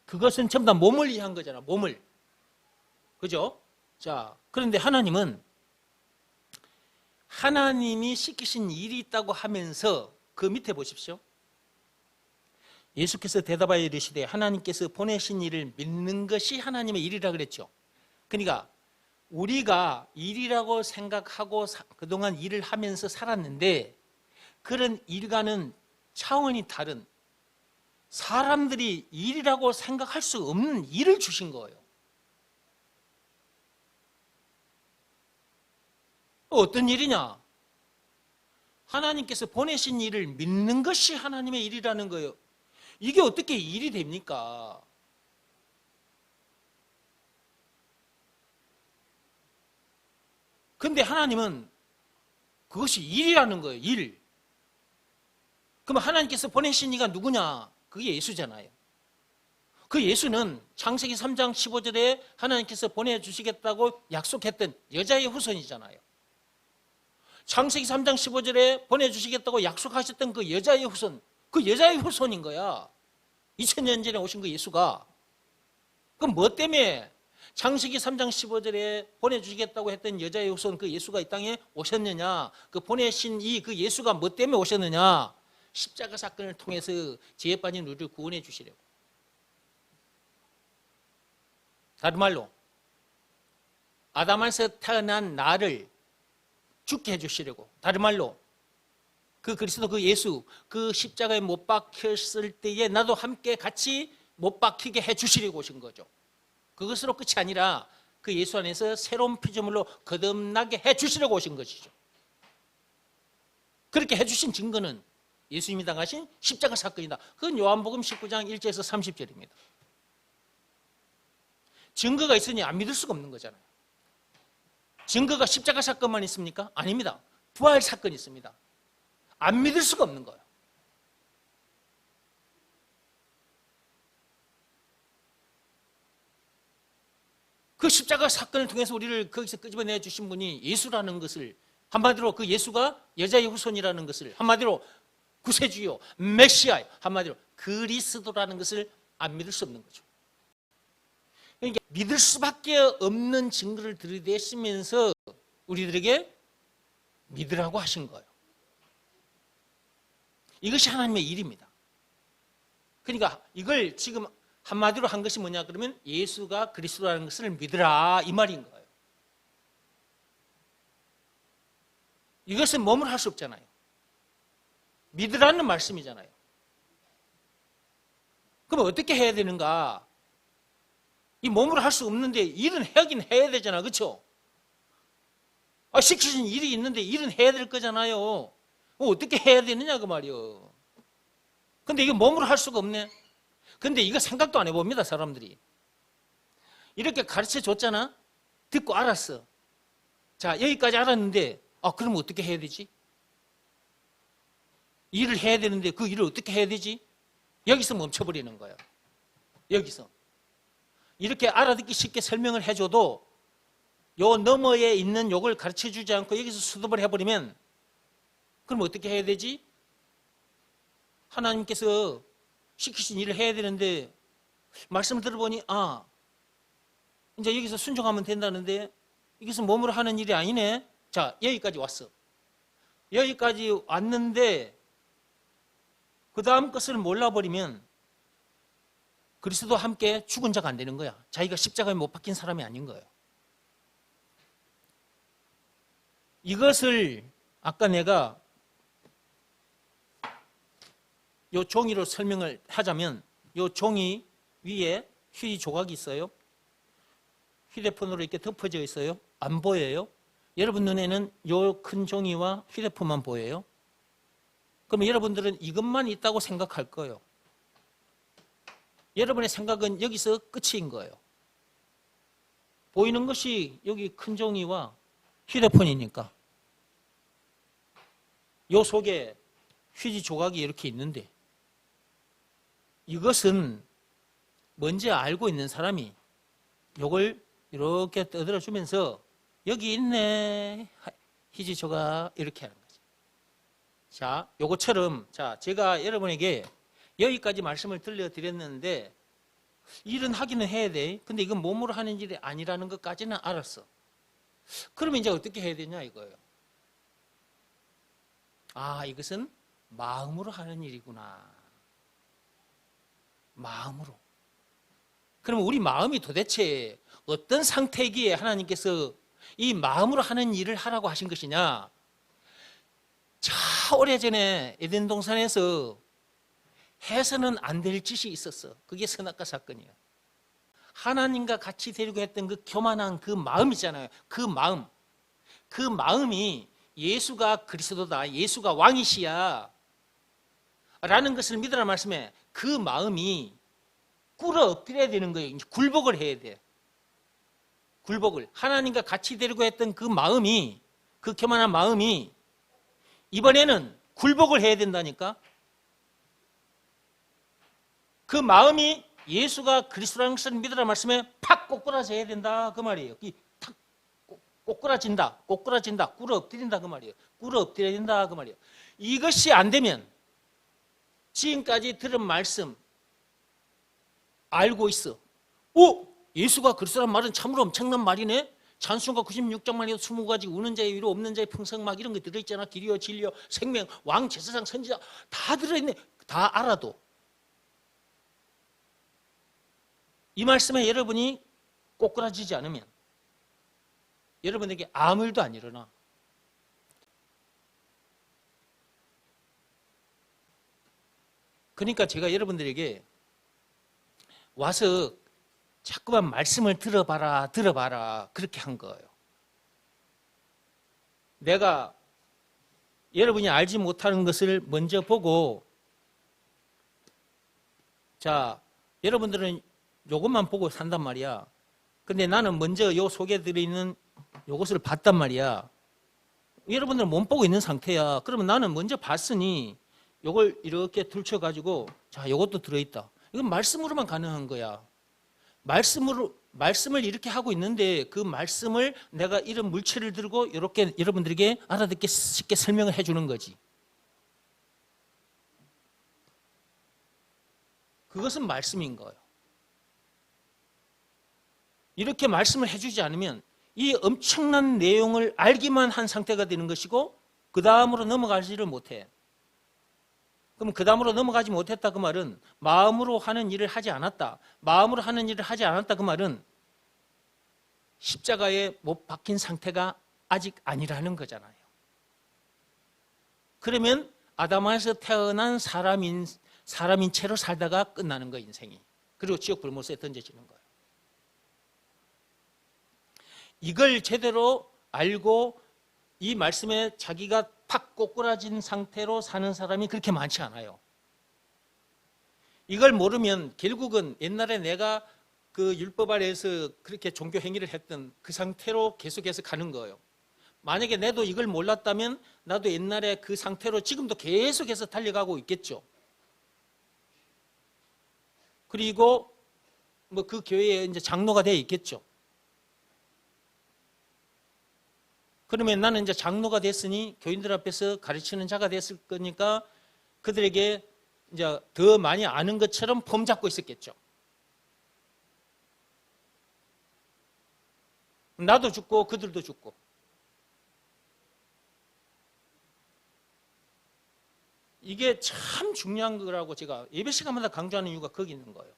그것은 전부 다 몸을 위한 거잖아, 몸을. 그죠? 자, 그런데 하나님은 하나님이 시키신 일이 있다고 하면서 그 밑에 보십시오. 예수께서 대답하여 이르시되 하나님께서 보내신 일을 믿는 것이 하나님의 일이라 그랬죠. 그러니까 우리가 일이라고 생각하고 그동안 일을 하면서 살았는데 그런 일과는 차원이 다른 사람들이 일이라고 생각할 수 없는 일을 주신 거예요. 어떤 일이냐? 하나님께서 보내신 일을 믿는 것이 하나님의 일이라는 거예요. 이게 어떻게 일이 됩니까? 근데 하나님은 그것이 일이라는 거예요, 일. 그럼 하나님께서 보내신 이가 누구냐? 그게 예수잖아요. 그 예수는 창세기 3장 15절에 하나님께서 보내주시겠다고 약속했던 여자의 후손이잖아요. 창세기 3장 15절에 보내주시겠다고 약속하셨던 그 여자의 후손, 그 여자의 후손인 거야. 2000년 전에 오신 그 예수가. 그럼 뭐 때문에 창세기 3장 15절에 보내주시겠다고 했던 여자의 후손 그 예수가 이 땅에 오셨느냐? 그 보내신 그 예수가 뭐 때문에 오셨느냐? 십자가 사건을 통해서 죄에 빠진 우리를 구원해 주시려고. 다른 말로 아담에서 태어난 나를 죽게 해주시려고. 다른 말로 그 그리스도 그 예수 그 십자가에 못 박혔을 때에 나도 함께 같이 못 박히게 해주시려고 오신 거죠. 그것으로 끝이 아니라 그 예수 안에서 새로운 피조물로 거듭나게 해주시려고 오신 것이죠. 그렇게 해주신 증거는 예수님이 당하신 십자가 사건이다. 그건 요한복음 19장 1절에서 30절입니다. 증거가 있으니 안 믿을 수가 없는 거잖아요. 증거가 십자가 사건만 있습니까? 아닙니다. 부활 사건이 있습니다. 안 믿을 수가 없는 거예요. 그 십자가 사건을 통해서 우리를 거기서 끄집어내 주신 분이 예수라는 것을, 한마디로 그 예수가 여자의 후손이라는 것을, 한마디로 구세주요, 메시아, 한마디로 그리스도라는 것을 안 믿을 수 없는 거죠. 그러니까 믿을 수밖에 없는 증거를 들이대시면서 우리들에게 믿으라고 하신 거예요. 이것이 하나님의 일입니다. 그러니까 이걸 지금 한마디로 한 것이 뭐냐 그러면 예수가 그리스도라는 것을 믿으라 이 말인 거예요. 이것은 몸으로 할 수 없잖아요. 믿으라는 말씀이잖아요. 그럼 어떻게 해야 되는가? 이 몸으로 할 수 없는데 일은 하긴 해야 되잖아. 그렇죠? 시키신 일이 있는데 일은 해야 될 거잖아요. 어떻게 해야 되느냐 그 말이요. 근데 이거 몸으로 할 수가 없네. 근데 이거 생각도 안 해봅니다, 사람들이. 이렇게 가르쳐 줬잖아. 듣고 알았어. 자, 여기까지 알았는데 그럼 어떻게 해야 되지? 일을 해야 되는데 그 일을 어떻게 해야 되지? 여기서 멈춰버리는 거예요. 여기서. 이렇게 알아듣기 쉽게 설명을 해줘도 요 너머에 있는 요걸 가르쳐주지 않고 여기서 수습을 해버리면 그럼 어떻게 해야 되지? 하나님께서 시키신 일을 해야 되는데 말씀을 들어보니 이제 여기서 순종하면 된다는데 이것은 몸으로 하는 일이 아니네. 자, 여기까지 왔어. 여기까지 왔는데 그 다음 것을 몰라버리면 그리스도와 함께 죽은 자가 안 되는 거야. 자기가 십자가에 못 박힌 사람이 아닌 거예요. 이것을 아까 내가 요 종이로 설명을 하자면 요 종이 위에 휴지 조각이 있어요. 휴대폰으로 이렇게 덮어져 있어요. 안 보여요. 여러분 눈에는 요 큰 종이와 휴대폰만 보여요. 그러면 여러분들은 이것만 있다고 생각할 거예요. 여러분의 생각은 여기서 끝인 거예요. 보이는 것이 여기 큰 종이와 휴대폰이니까. 요 속에 휴지 조각이 이렇게 있는데 이것은 뭔지 알고 있는 사람이 요걸 이렇게 떠들어 주면서 여기 있네 휴지 조각 이렇게 하는 거죠. 자, 요것처럼 자 제가 여러분에게 여기까지 말씀을 들려드렸는데 일은 하기는 해야 돼. 근데 이건 몸으로 하는 일이 아니라는 것까지는 알았어. 그러면 이제 어떻게 해야 되냐 이거예요. 아, 이것은 마음으로 하는 일이구나. 마음으로. 그러면 우리 마음이 도대체 어떤 상태이기에 하나님께서 이 마음으로 하는 일을 하라고 하신 것이냐? 차 오래전에 에덴 동산에서 해서는 안 될 짓이 있었어. 그게 선악과 사건이에요. 하나님과 같이 데리고 했던 그 교만한 그 마음 있잖아요. 그 마음이 예수가 그리스도다, 예수가 왕이시야 라는 것을 믿으라 말씀에 그 마음이 꿇어 엎드려야 되는 거예요. 이제 굴복을 해야 돼. 굴복을. 하나님과 같이 데리고 했던 그 마음이, 그 교만한 마음이 이번에는 굴복을 해야 된다니까. 그 마음이 예수가 그리스도라는 것을 믿으라 말씀에 팍 꼬꾸라져야 된다 그 말이에요. 탁 꼬꾸라진다, 꼬꾸라진다, 꿇어 엎드린다 그 말이에요. 꿇어 엎드려야 된다 그 말이에요. 이것이 안 되면 지금까지 들은 말씀 알고 있어. 오! 예수가 그리스도란 말은 참으로 엄청난 말이네. 찬송가 96장만 해도 20가지 우는 자의 위로 없는 자의 평생 막 이런 게 들어있잖아. 길이요 진리요 생명 왕 제사장 선지자 다 들어있네. 다 알아도 이 말씀에 여러분이 꼬꾸라지지 않으면 여러분에게 아무 일도 안 일어나. 그러니까 제가 여러분들에게 와서 자꾸만 말씀을 들어봐라 그렇게 한 거예요. 내가 여러분이 알지 못하는 것을 먼저 보고 자 여러분들은 요것만 보고 산단 말이야. 근데 나는 먼저 요 속에 들어있는 요것을 봤단 말이야. 여러분들은 못 보고 있는 상태야. 그러면 나는 먼저 봤으니 요걸 이렇게 들춰가지고 자 요것도 들어있다. 이건 말씀으로만 가능한 거야. 말씀을 이렇게 하고 있는데 그 말씀을 내가 이런 물체를 들고 이렇게 여러분들에게 알아듣게 쉽게 설명을 해주는 거지. 그것은 말씀인 거예요. 이렇게 말씀을 해주지 않으면 이 엄청난 내용을 알기만 한 상태가 되는 것이고 그 다음으로 넘어가지를 못해. 그럼 그 다음으로 넘어가지 못했다 그 말은 마음으로 하는 일을 하지 않았다. 마음으로 하는 일을 하지 않았다 그 말은 십자가에 못 박힌 상태가 아직 아니라는 거잖아요. 그러면 아담에서 태어난 사람인 채로 살다가 끝나는 거예요, 인생이. 그리고 지옥 불못에 던져지는 거예요. 이걸 제대로 알고 이 말씀에 자기가 팍 꼬꾸라진 상태로 사는 사람이 그렇게 많지 않아요. 이걸 모르면 결국은 옛날에 내가 그 율법 아래에서 그렇게 종교 행위를 했던 그 상태로 계속해서 가는 거예요. 만약에 나도 이걸 몰랐다면 나도 옛날에 그 상태로 지금도 계속해서 달려가고 있겠죠. 그리고 뭐 그 교회에 이제 장로가 되어 있겠죠. 그러면 나는 이제 장로가 됐으니 교인들 앞에서 가르치는 자가 됐을 거니까 그들에게 이제 더 많이 아는 것처럼 폼 잡고 있었겠죠. 나도 죽고 그들도 죽고. 이게 참 중요한 거라고 제가 예배 시간마다 강조하는 이유가 거기 있는 거예요.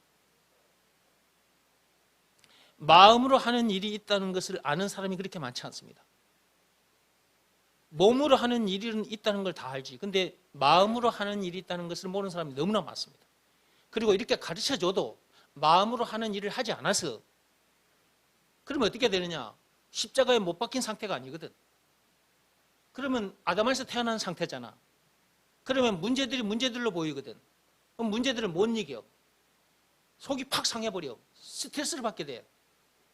마음으로 하는 일이 있다는 것을 아는 사람이 그렇게 많지 않습니다. 몸으로 하는 일은 있다는 걸 다 알지. 근데 마음으로 하는 일이 있다는 것을 모르는 사람이 너무나 많습니다. 그리고 이렇게 가르쳐줘도 마음으로 하는 일을 하지 않아서 그러면 어떻게 되느냐? 십자가에 못 박힌 상태가 아니거든. 그러면 아담에서 태어난 상태잖아. 그러면 문제들이 문제들로 보이거든. 그럼 문제들을 못 이겨. 속이 팍 상해버려. 스트레스를 받게 돼.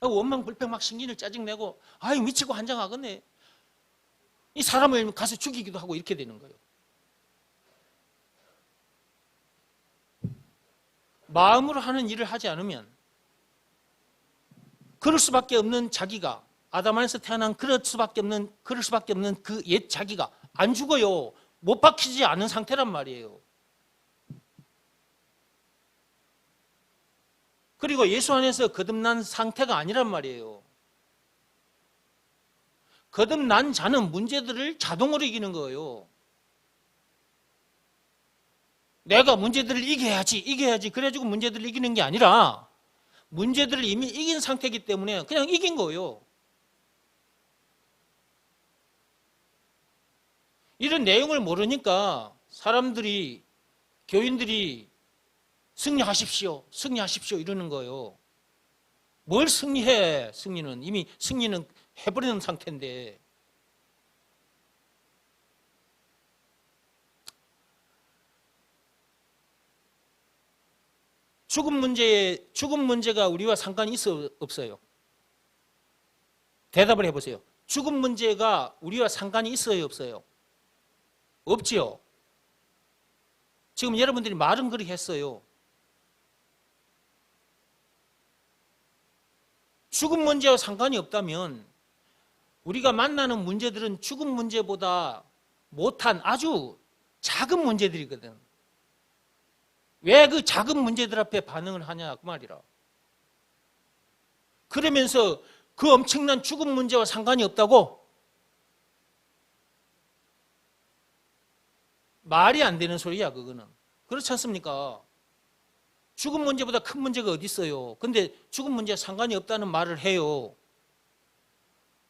원망불평 막 신경을 짜증내고 아유 미치고 환장하겠네. 이 사람을 가서 죽이기도 하고 이렇게 되는 거예요. 마음으로 하는 일을 하지 않으면 그럴 수밖에 없는 자기가, 아담 안에서 태어난 그럴 수밖에 없는 그 옛 자기가 안 죽어요. 못 박히지 않은 상태란 말이에요. 그리고 예수 안에서 거듭난 상태가 아니란 말이에요. 거듭난 자는 문제들을 자동으로 이기는 거예요. 내가 문제들을 이겨야지 그래가지고 문제들을 이기는 게 아니라 문제들을 이미 이긴 상태이기 때문에 그냥 이긴 거예요. 이런 내용을 모르니까 사람들이, 교인들이 승리하십시오 이러는 거예요. 뭘 승리해? 승리는 해버리는 상태인데. 죽음 문제가 우리와 상관이 있어 없어요? 대답을 해보세요. 죽음 문제가 우리와 상관이 있어요 없어요? 없지요. 지금 여러분들이 말은 그렇게 했어요. 죽음 문제와 상관이 없다면 우리가 만나는 문제들은 죽음 문제보다 못한 아주 작은 문제들이거든. 왜 그 작은 문제들 앞에 반응을 하냐 그 말이라. 그러면서 그 엄청난 죽음 문제와 상관이 없다고? 말이 안 되는 소리야 그거는. 그렇지 않습니까? 죽음 문제보다 큰 문제가 어디 있어요. 근데 죽음 문제와 상관이 없다는 말을 해요.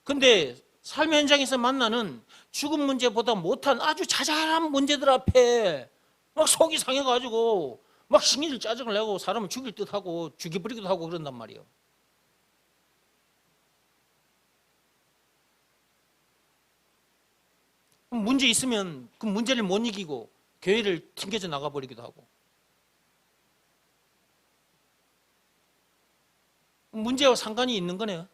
근데 삶 현장에서 만나는 죽음 문제보다 못한 아주 자잘한 문제들 앞에 막 속이 상해가지고 막 신경질 짜증을 내고 사람을 죽일 듯하고 죽여버리기도 하고 그런단 말이에요. 문제 있으면 그 문제를 못 이기고 교회를 튕겨져 나가버리기도 하고. 문제와 상관이 있는 거네요.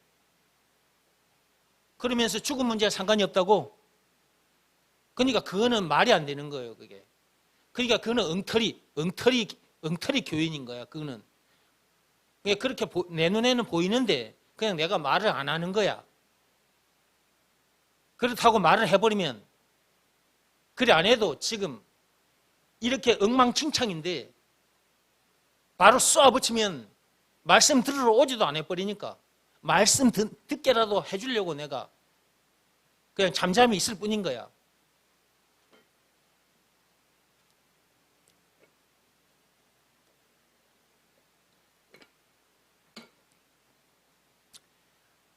그러면서 죽은 문제와 상관이 없다고? 그러니까 그거는 말이 안 되는 거예요, 그게. 그러니까 그거는 엉터리 교인인 거야, 그거는. 그렇게 내 눈에는 보이는데 그냥 내가 말을 안 하는 거야. 그렇다고 말을 해버리면, 그래 안 해도 지금 이렇게 엉망진창인데 바로 쏘아붙이면 말씀 들으러 오지도 안 해버리니까 말씀 듣게라도 해주려고 내가 그냥 잠잠히 있을 뿐인 거야.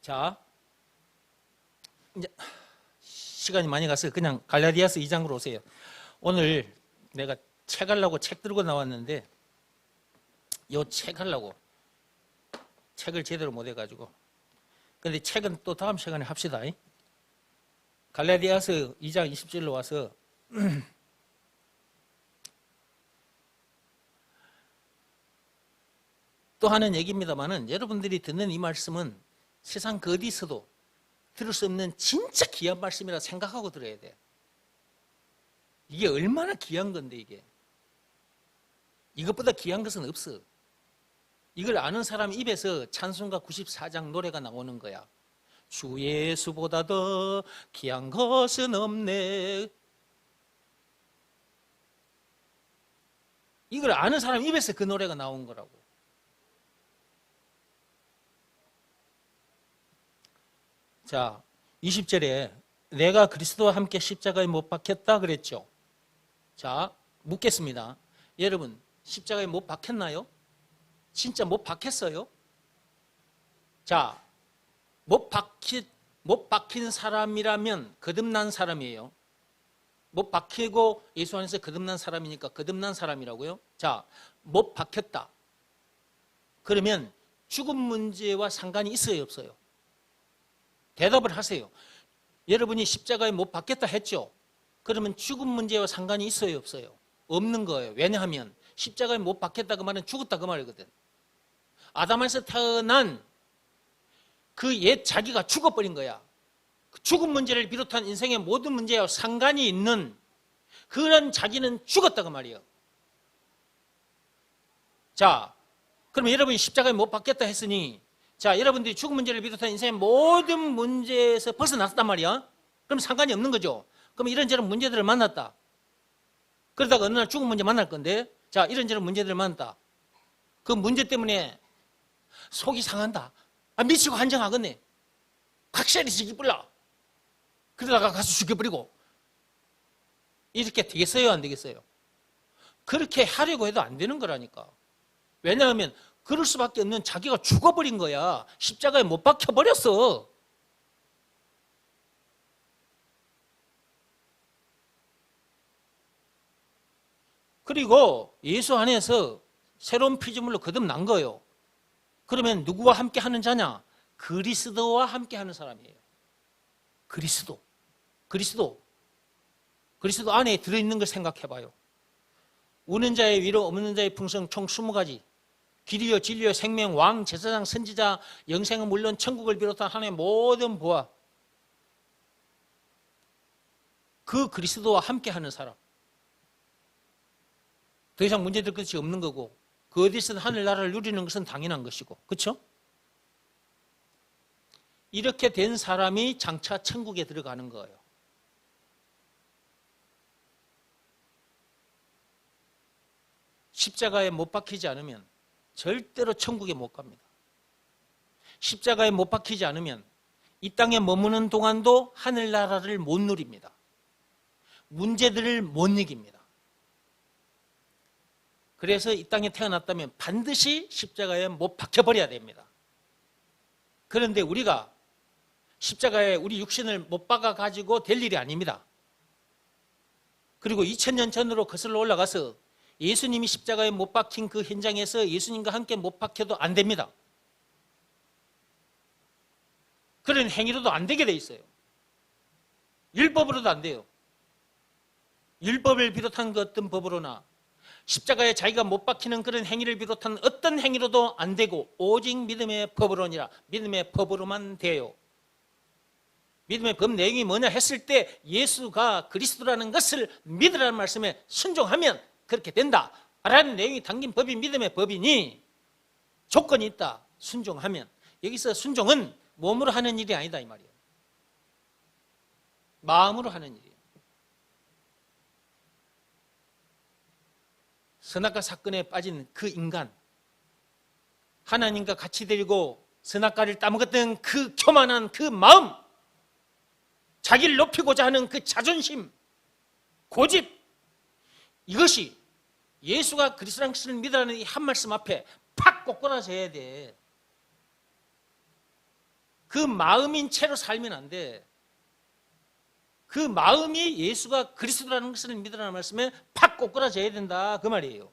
자, 이제 시간이 많이 가서 그냥 갈라디아서 2장으로 오세요. 오늘 내가 책 하려고 책 들고 나왔는데 요 책 하려고 책을 제대로 못 해가지고. 근데 책은 또 다음 시간에 합시다. 갈라디아서 2장 20절로 와서 또 하는 얘기입니다만은 여러분들이 듣는 이 말씀은 세상 그 어디서도 들을 수 없는 진짜 귀한 말씀이라 생각하고 들어야 돼. 이게 얼마나 귀한 건데 이게. 이것보다 귀한 것은 없어. 이걸 아는 사람 입에서 찬송가 94장 노래가 나오는 거야. 주 예수보다 더 귀한 것은 없네. 이걸 아는 사람 입에서 그 노래가 나온 거라고. 자, 20절에 내가 그리스도와 함께 십자가에 못 박혔다 그랬죠. 자, 묻겠습니다. 여러분, 십자가에 못 박혔나요? 진짜 못 박혔어요? 자, 못 박힌 사람이라면 거듭난 사람이에요. 못 박히고 예수 안에서 거듭난 사람이니까 거듭난 사람이라고요. 자, 못 박혔다. 그러면 죽음 문제와 상관이 있어요, 없어요? 대답을 하세요. 여러분이 십자가에 못 박혔다 했죠? 그러면 죽음 문제와 상관이 있어요, 없어요? 없는 거예요. 왜냐하면 십자가에 못 박혔다 그 말은 죽었다 그 말이거든. 아담에서 태어난 그 옛 자기가 죽어버린 거야. 죽음 문제를 비롯한 인생의 모든 문제와 상관이 있는 그런 자기는 죽었다 그 말이에요. 자, 그러면 여러분이 십자가에 못 박겠다 했으니, 자, 여러분들이 죽음 문제를 비롯한 인생의 모든 문제에서 벗어났단 말이야. 그럼 상관이 없는 거죠. 그럼 이런저런 문제들을 만났다. 그러다가 어느 날 죽음 문제 만날 건데, 자, 이런저런 문제들을 만났다. 그 문제 때문에 속이 상한다. 아, 미치고 한정하겠네. 확실히 죽여버려. 그러다가 가서 죽여버리고. 이렇게 되겠어요, 안 되겠어요? 그렇게 하려고 해도 안 되는 거라니까. 왜냐하면 그럴 수밖에 없는 자기가 죽어버린 거야. 십자가에 못 박혀버렸어. 그리고 예수 안에서 새로운 피조물로 거듭난 거예요. 그러면 누구와 함께 하는 자냐? 그리스도와 함께 하는 사람이에요. 그리스도 안에 들어있는 걸 생각해봐요. 우는 자의 위로, 없는 자의 풍성 총 20가지. 길이요 진리요 생명 왕 제사장 선지자 영생은 물론 천국을 비롯한 하나님의 모든 부하, 그 그리스도와 함께 하는 사람. 더 이상 문제될 것이 없는 거고, 그 어디서든 하늘나라를 누리는 것은 당연한 것이고, 그렇죠? 이렇게 된 사람이 장차 천국에 들어가는 거예요. 십자가에 못 박히지 않으면 절대로 천국에 못 갑니다. 십자가에 못 박히지 않으면 이 땅에 머무는 동안도 하늘나라를 못 누립니다. 문제들을 못 이깁니다. 그래서 이 땅에 태어났다면 반드시 십자가에 못 박혀버려야 됩니다. 그런데 우리가 십자가에 우리 육신을 못 박아가지고 될 일이 아닙니다. 그리고 2000년 전으로 거슬러 올라가서 예수님이 십자가에 못 박힌 그 현장에서 예수님과 함께 못 박혀도 안 됩니다. 그런 행위로도 안 되게 돼 있어요. 율법으로도 안 돼요. 율법을 비롯한 그 어떤 법으로나 십자가에 자기가 못 박히는 그런 행위를 비롯한 어떤 행위로도 안 되고 오직 믿음의 법으로니라. 믿음의 법으로만 돼요. 믿음의 법 내용이 뭐냐 했을 때 예수가 그리스도라는 것을 믿으라는 말씀에 순종하면 그렇게 된다 라는 내용이 담긴 법이 믿음의 법이니 조건이 있다. 순종하면. 여기서 순종은 몸으로 하는 일이 아니다 이 말이에요. 마음으로 하는 일이에요. 선악과 사건에 빠진 그 인간, 하나님과 같이 데리고 선악과를 따먹었던 그 교만한 그 마음, 자기를 높이고자 하는 그 자존심, 고집, 이것이 예수가 그리스도라는 것을 믿으라는 이 한 말씀 앞에 팍 꼬꾸라져야 돼. 그 마음인 채로 살면 안 돼. 그 마음이 예수가 그리스도라는 것을 믿으라는 말씀에 팍 꼬꾸라져야 된다 그 말이에요.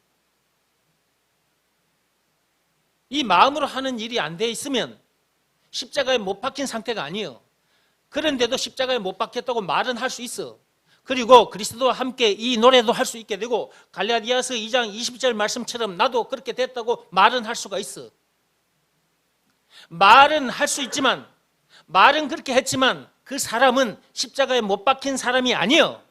이 마음으로 하는 일이 안 돼 있으면 십자가에 못 박힌 상태가 아니에요. 그런데도 십자가에 못 박혔다고 말은 할 수 있어. 그리고 그리스도와 함께 이 노래도 할 수 있게 되고 갈라디아서 2장 20절 말씀처럼 나도 그렇게 됐다고 말은 할 수가 있어. 말은 할 수 있지만, 말은 그렇게 했지만 그 사람은 십자가에 못 박힌 사람이 아니에요.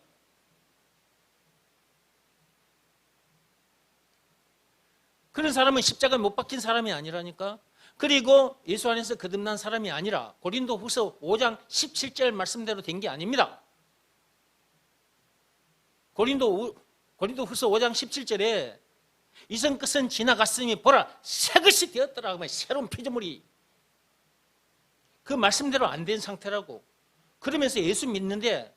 그런 사람은 십자가에 못 박힌 사람이 아니라니까. 그리고 예수 안에서 거듭난 사람이 아니라 고린도후서 5장 17절 말씀대로 된 게 아닙니다. 고린도후서 5장 17절에 이전 것은 지나갔으니 보라 새 것이 되었더라. 새로운 피조물이. 그 말씀대로 안 된 상태라고. 그러면서 예수 믿는데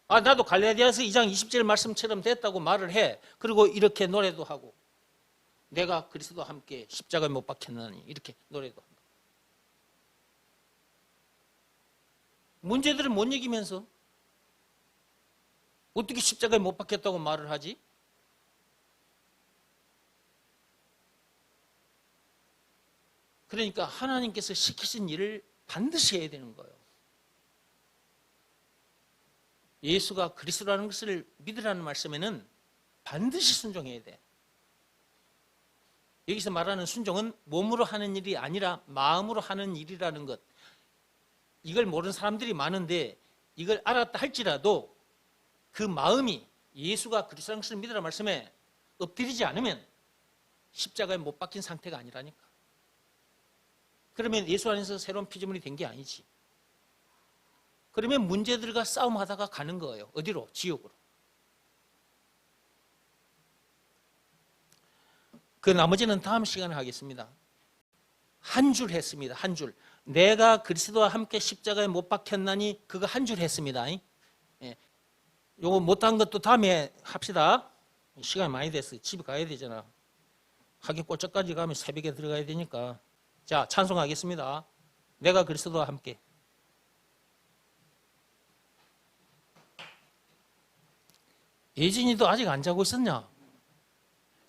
나도 갈라디아서 2장 20절 말씀처럼 됐다고 말을 해. 그리고 이렇게 노래도 하고 내가 그리스도와 함께 십자가에 못 박혔나니 이렇게 노래도 한다. 문제들을 못 이기면서 어떻게 십자가에 못 박혔다고 말을 하지? 그러니까 하나님께서 시키신 일을 반드시 해야 되는 거예요. 예수가 그리스도라는 것을 믿으라는 말씀에는 반드시 순종해야 돼. 여기서 말하는 순종은 몸으로 하는 일이 아니라 마음으로 하는 일이라는 것. 이걸 모르는 사람들이 많은데 이걸 알았다 할지라도 그 마음이 예수가 그리스도라는 것을 믿으라는 말씀에 엎드리지 않으면 십자가에 못 박힌 상태가 아니라니까. 그러면 예수 안에서 새로운 피조물이 된 게 아니지. 그러면 문제들과 싸움하다가 가는 거예요. 어디로? 지옥으로. 그 나머지는 다음 시간에 하겠습니다. 한 줄 했습니다. 한 줄. 내가 그리스도와 함께 십자가에 못 박혔나니 그거 한 줄 했습니다. 예. 요거 못한 것도 다음에 합시다. 시간이 많이 됐어요. 집에 가야 되잖아. 하긴 꼴짝까지 가면 새벽에 들어가야 되니까. 자, 찬송하겠습니다. 내가 그리스도와 함께. 예진이도 아직 안 자고 있었냐?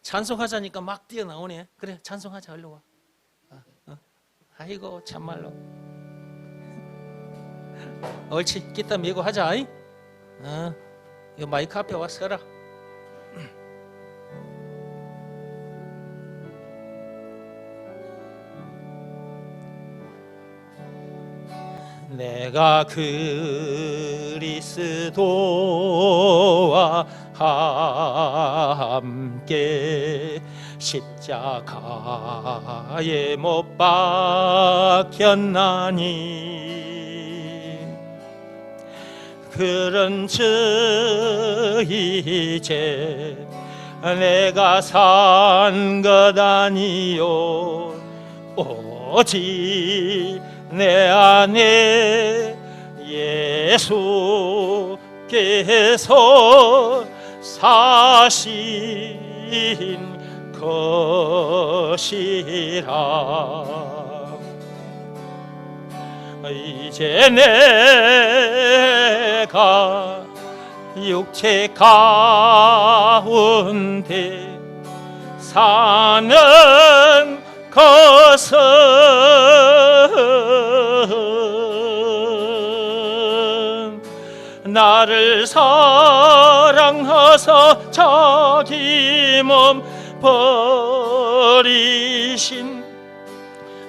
찬송하자니까 막 뛰어나오네. 그래, 찬송하자. 얼른 와. 아이고, 참말로. 옳지. 기타 메고 하자. 이 마이크 앞에 와 서라. 내가 그리스도와 함께 십자가에 못 박혔나니 그런즉 이제 내가 산 것 아니요 오직 내 안에 예수께서 사신 것이라. 이제 내가 육체 가운데 사는 것은 나를 사랑하사 자기 몸 버리신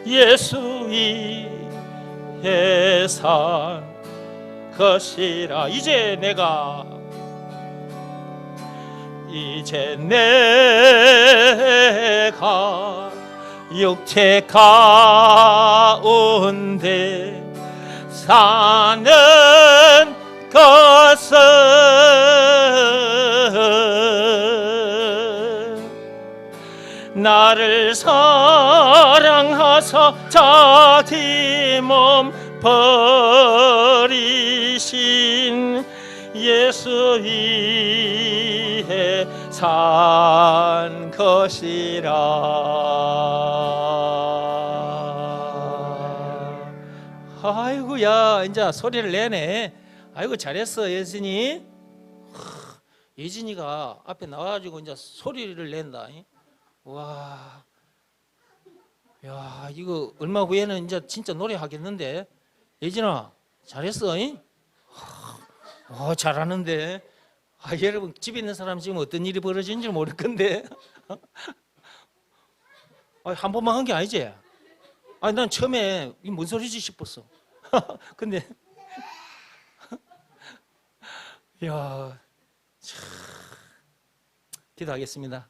예수의 산 것이라. 이제 내가 육체 가운데 사는 것은 나를 사랑하사 자기 몸 버리신 예수의 산 것이라. 아이고야, 이제 소리를 내네. 아이고, 잘했어 예진이. 예진이가 앞에 나와가지고 이제 소리를 낸다. 와, 야, 이거 얼마 후에는 이제 진짜 노래하겠는데. 예진아, 잘했어. 잘하는데. 여러분, 집에 있는 사람 지금 어떤 일이 벌어진지 모를 건데. 한 번만 한 게 아니지. 난 처음에 이 뭔 소리지 싶었어. 근데 야, 참, 기도하겠습니다.